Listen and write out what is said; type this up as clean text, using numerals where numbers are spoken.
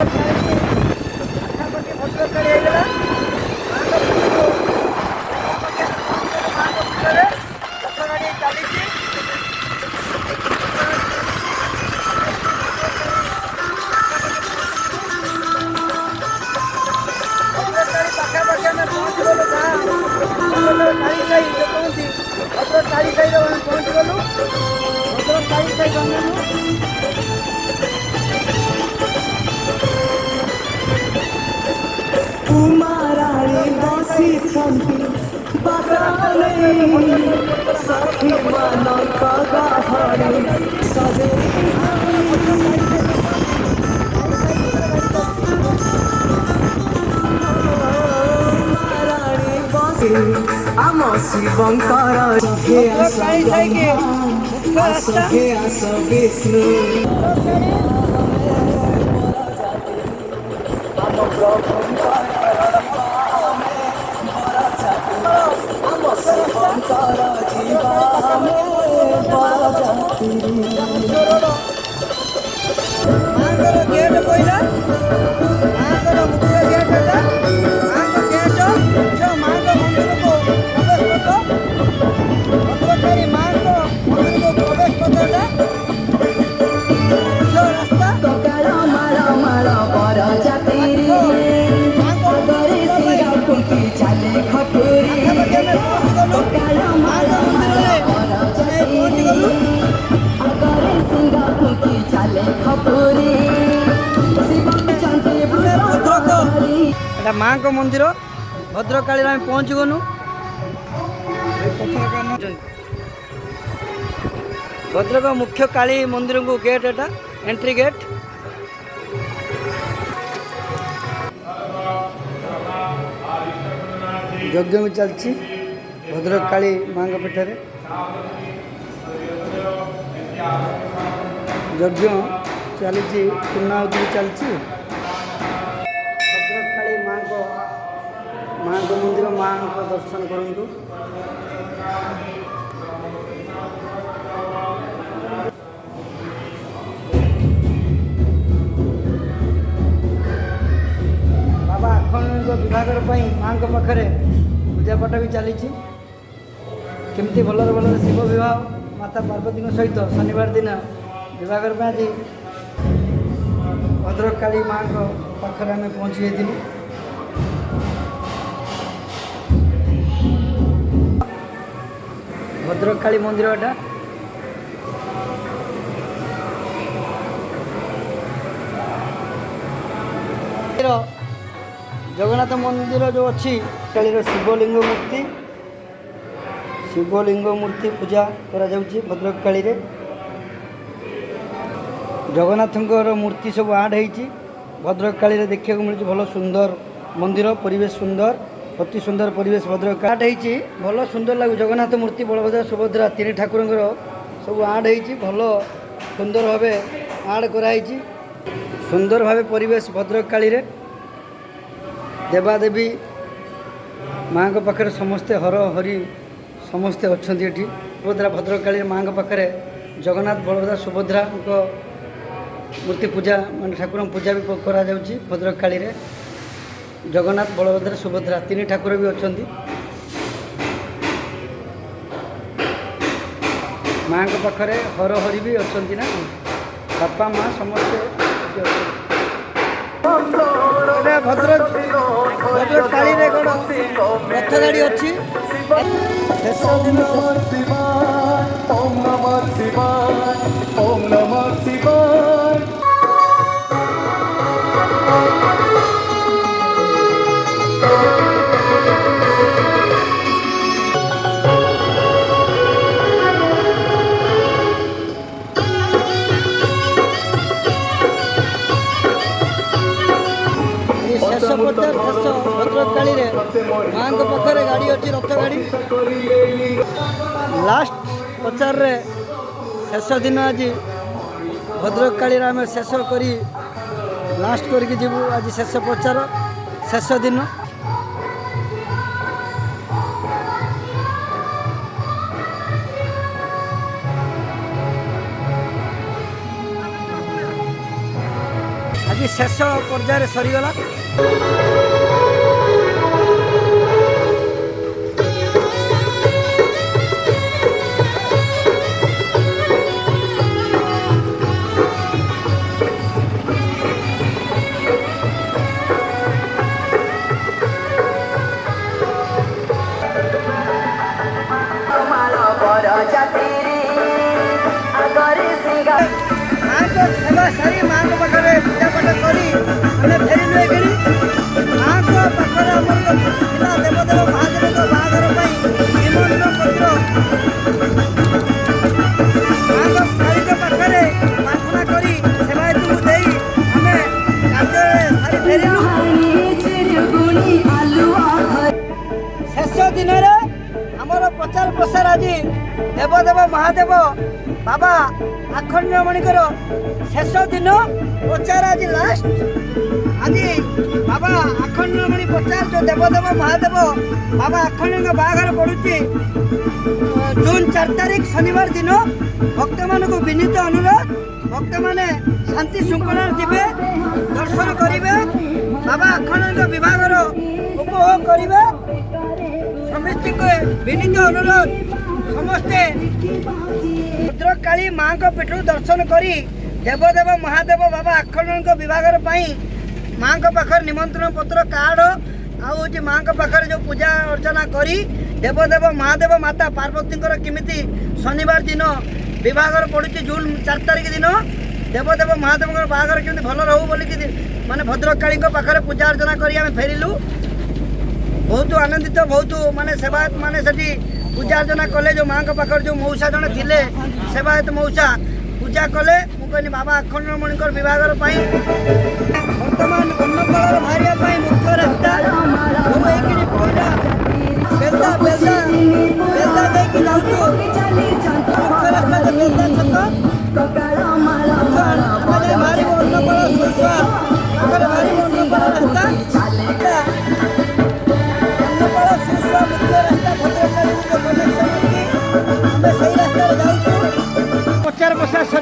ପାଖାପାଖି ଭଦ୍ରକ କାଳି ହେଇଗଲା। ମାଙ୍କ ପୀଠକୁ ମାଙ୍କ ପୀଠରେ ରଥ ଗାଡ଼ି ଚାଲିଛି। ଭଦ୍ରକାଳୀ ପାଖାପାଖି ଆମେ ପହଞ୍ଚିଗଲୁ ଗାଁ ଭଦ୍ରକ କାଳିସାହି ଯେଉଁ କହନ୍ତି ଭଦ୍ରକ କାଳିସାହିରେ ଆମେ ପହଞ୍ଚିଗଲୁ। ଭଦ୍ରକ କାଳିସାହି ଗଞ୍ଜାମ कुमाराणी बसी बागाने सखी मन कगाहरी सदे कुमाराणी बसी आम शिवंकर सखे आस विष्णु ମାଙ୍କର ଗେଟ୍ ପଇଲା। ମାଙ୍କର ମୁଖ୍ୟ ଗେଟ୍ ହେଲା। ମାଙ୍କ ଗେଟ୍ ମାଙ୍କ ମନ୍ଦିରକୁ ପ୍ରବେଶ ପଥ। ଭଦ୍ରକାଳୀ ମାଙ୍କ ମନ୍ଦିରକୁ ପ୍ରବେଶ ପଥ ହେଲା ମୁଖ୍ୟ ରାସ୍ତା। ସକାଳ ମାଳ ମାଳ ବର ଜାତି ଚାଲେ ଖଟୁରୀ ସକାଳ ମାଳ ମାଳ ବର ଜାତି ଆଗରେ ସିଙ୍ଗା ଫୁଙ୍କି ଚାଲେ ଖଟୁରୀ এটা ମାଙ୍କ ମନ୍ଦିର ଭଦ୍ରକାଳୀରେ ଆମେ ପହଞ୍ଚିଗଲୁ। ଭଦ୍ରକ ମୁଖ୍ୟ କାଳୀ ମନ୍ଦିରକୁ ଗେଟ୍ ଏଟା ଏଣ୍ଟ୍ରି ଗେଟ୍। ଯଜ୍ଞ ବି ଚାଲିଛି ଭଦ୍ରକ କାଳୀ ମାଙ୍କ ପୀଠରେ। ଯଜ୍ଞ ଚାଲିଛି ପୂର୍ଣ୍ଣାହୁତି ବି ଚାଲିଛି। ଭଦ୍ରକ କାଳୀ ମାଙ୍କ ମନ୍ଦିର ମାଙ୍କ ଦର୍ଶନ କରନ୍ତୁ। ବାବା ଆଖଣ୍ଡଳଙ୍କ ବିଭାଘର ପାଇଁ ମାଙ୍କ ପାଖରେ ପୂଜାପାଠ ବି ଚାଲିଛି। କେମିତି ଭଲରେ ଭଲରେ ଶିବ ବିବାହ ମାତା ପାର୍ବତୀଙ୍କ ସହିତ ଶନିବାର ଦିନ ବିଭାଘର ପାଇଁ ଆଜି ଭଦ୍ରକ କାଳୀ ମାଙ୍କ ପାଖରେ ଆମେ ପହଞ୍ଚି ଯାଇଥିଲୁ। ଭଦ୍ରକ କାଳୀ ମନ୍ଦିର ଏଟା। ଜଗନ୍ନାଥ ମନ୍ଦିର ଯେଉଁ ଅଛି କାଳୀର ଶିବଲିଙ୍ଗ ମୂର୍ତ୍ତି ପୂଜା କରାଯାଉଛି ଭଦ୍ରକ କାଳୀରେ। ଜଗନ୍ନାଥଙ୍କର ମୂର୍ତ୍ତି ସବୁ ଆଡ୍ ହେଇଛି ଭଦ୍ରକ କାଳୀରେ ଦେଖିବାକୁ ମିଳୁଛି। ଭଲ ସୁନ୍ଦର ମନ୍ଦିର, ପରିବେଶ ସୁନ୍ଦର, ଅତି ସୁନ୍ଦର ପରିବେଶ ଭଦ୍ରକ ଆଡ୍ ହେଇଛି। ଭଲ ସୁନ୍ଦର ଲାଗୁଛି। ଜଗନ୍ନାଥ ମୂର୍ତ୍ତି, ବଳଭଦ୍ର, ସୁଭଦ୍ରା ତିନି ଠାକୁରଙ୍କର ସବୁ ଆଡ୍ ହେଇଛି। ଭଲ ସୁନ୍ଦର ଭାବେ ଆଡ୍ କରାହେଇଛି। ସୁନ୍ଦର ଭାବେ ପରିବେଶ ଭଦ୍ରକ କାଳୀରେ। ଦେବାଦେବୀ ମାଙ୍କ ପାଖରେ ସମସ୍ତେ ହର ହରି ସମସ୍ତେ ଅଛନ୍ତି ଏଠି। ସୁଭଦ୍ରା ଭଦ୍ରକ କାଳୀ ମାଙ୍କ ପାଖରେ ଜଗନ୍ନାଥ, ବଳଭଦ୍ର, ସୁଭଦ୍ରାଙ୍କ ମୂର୍ତ୍ତି ପୂଜା ମାନେ ଠାକୁରଙ୍କ ପୂଜା ବି କରାଯାଉଛି ଭଦ୍ରକ କାଳୀରେ। ଜଗନ୍ନାଥ, ବଳଭଦ୍ର, ସୁଭଦ୍ରା ତିନି ଠାକୁର ବି ଅଛନ୍ତି। ମାଙ୍କ ପାଖରେ ହର ହରି ବି ଅଛନ୍ତି ନା, ବାପା ମା ସମସ୍ତେ ଭଦ୍ରକ କାଳୀରେ କ'ଣ ରଥ ଗାଡ଼ି ଅଛି। ଶେଷ ଦିନ ओम नमः शिवाय ओम नमः शिवाय ଶେଷ ପଚାର ଶେଷ ଭଦ୍ରକ କାଳୀରେ ମାଙ୍କ ପାଖରେ ଗାଡ଼ି ଅଛି, ରଥ ଗାଡ଼ି। ଲାଷ୍ଟ ପଚାରରେ ଶେଷ ଦିନ ଆଜି ଭଦ୍ରକ କାଳୀରେ ଆମେ ଶେଷ କରି ଲାଷ୍ଟ କରିକି ଯିବୁ। ଆଜି ଶେଷ ପଚାର, ଶେଷ ଦିନ। ଆଜି ଆଜି ଶେଷ ପର୍ଯ୍ୟାୟରେ ସରିଗଲା। ମାଆଙ୍କ ସେବା ସାରି ମାଆଙ୍କ ପାଖରେ ପୂଜାପାଠ କରି ଆମେ ଫେରିଲୁ ଏଇଠି। ମାଆଙ୍କ ପାଖରେ ଆମର ଥିଲା ଦେବଦେବ ମହାଦେବଙ୍କ ବାହାଘର ପାଇଁ ନିମନ୍ତ୍ରଣ ପତ୍ର। ମାଆଙ୍କ କାଳିଙ୍କ ପାଖରେ ପ୍ରାର୍ଥନା କରି ସେବାୟତଙ୍କୁ ଦେଇ ଆମେ କାର୍ଯ୍ୟରେ ସାରି ଫେରିଲୁ। ଶେଷ ଦିନରେ ଆମର ପ୍ରଚାର ପ୍ରସାର ଆଜି ଦେବଦେବ ମହାଦେବ ବାବା ଆଖଣ୍ଡଳମଣିଙ୍କର ଶେଷ ଦିନ ପ୍ରଚାର ଆଜି ଲାଷ୍ଟ। ଆଜି ବାବା ଆଖଣ୍ଡଳମଣି ପ୍ରଚାର ଯେଉଁ ଦେବଦେବ ମହାଦେବ ବାବା ଆଖଣ୍ଡଳଙ୍କ ବାହାଘର ପଡ଼ୁଛି ଜୁନ୍ 4 ତାରିଖ ଶନିବାର ଦିନ। ଭକ୍ତମାନଙ୍କୁ ବିନୀତ ଅନୁରୋଧ, ଭକ୍ତମାନେ ଶାନ୍ତି ଶୃଙ୍ଖଳାରେ ଯିବେ, ଦର୍ଶନ କରିବେ, ବାବା ଆଖଣ୍ଡଳଙ୍କ ବିବାହର ଉପଭୋଗ କରିବେ। ସମସ୍ତଙ୍କୁ ବିନୀତ ଅନୁରୋଧ, ସମସ୍ତେ ଭଦ୍ରକାଳୀ ମାଆଙ୍କ ପୀଠରୁ ଦର୍ଶନ କରି ଦେବଦେବ ମହାଦେବ ବାବା ଆଖଣ୍ଡଳଙ୍କ ବିଭାଗର ପାଇଁ ମାଆଙ୍କ ପାଖରେ ନିମନ୍ତ୍ରଣ ପତ୍ର କାର୍ଡ଼ ଆଉ ହେଉଛି ମାଆଙ୍କ ପାଖରେ ଯେଉଁ ପୂଜା ଅର୍ଚ୍ଚନା କରି ଦେବଦେବ ମହାଦେବ ମାତା ପାର୍ବତୀଙ୍କର କେମିତି ଶନିବାର ଦିନ ବିଭାଗର ପଡ଼ୁଛି ଜୁନ୍ 4 ତାରିଖ ଦିନ ଦେବଦେବ ମହାଦେବଙ୍କର ବାହାଘର କେମିତି ଭଲ ରହୁ ବୋଲିକି ମାନେ ଭଦ୍ରକାଳୀଙ୍କ ପାଖରେ ପୂଜା ଅର୍ଚ୍ଚନା କରି ଆମେ ଫେରିଲୁ। ବହୁତ ଆନନ୍ଦିତ, ବହୁତ ମାନେ ସେବାୟତ ମାନେ ସେଠି ପୂଜା ଅର୍ଚ୍ଚନା କଲେ। ଯେଉଁ ମାଆଙ୍କ ପାଖରେ ଯେଉଁ ମଉସା ଜଣେ ଥିଲେ ସେବାୟତ ମଉସା ପୂଜା କଲେ। ମୁଁ କହିଲି ବାବା ଆଖଣ୍ଡଳମଣିଙ୍କର ବିଭାଘର ପାଇଁ ବର୍ତ୍ତମାନ ଅନ୍ନକଳର ବାହାରିବା ପାଇଁ ମୁଖ୍ୟ ରାସ୍ତା ହେଇକିରି ପଇଲା ବେଲଦା ଦେଇକି ଯାଉଛୁ। ମୁଖ୍ୟ ରାସ୍ତା ବେଲଦା ଛକ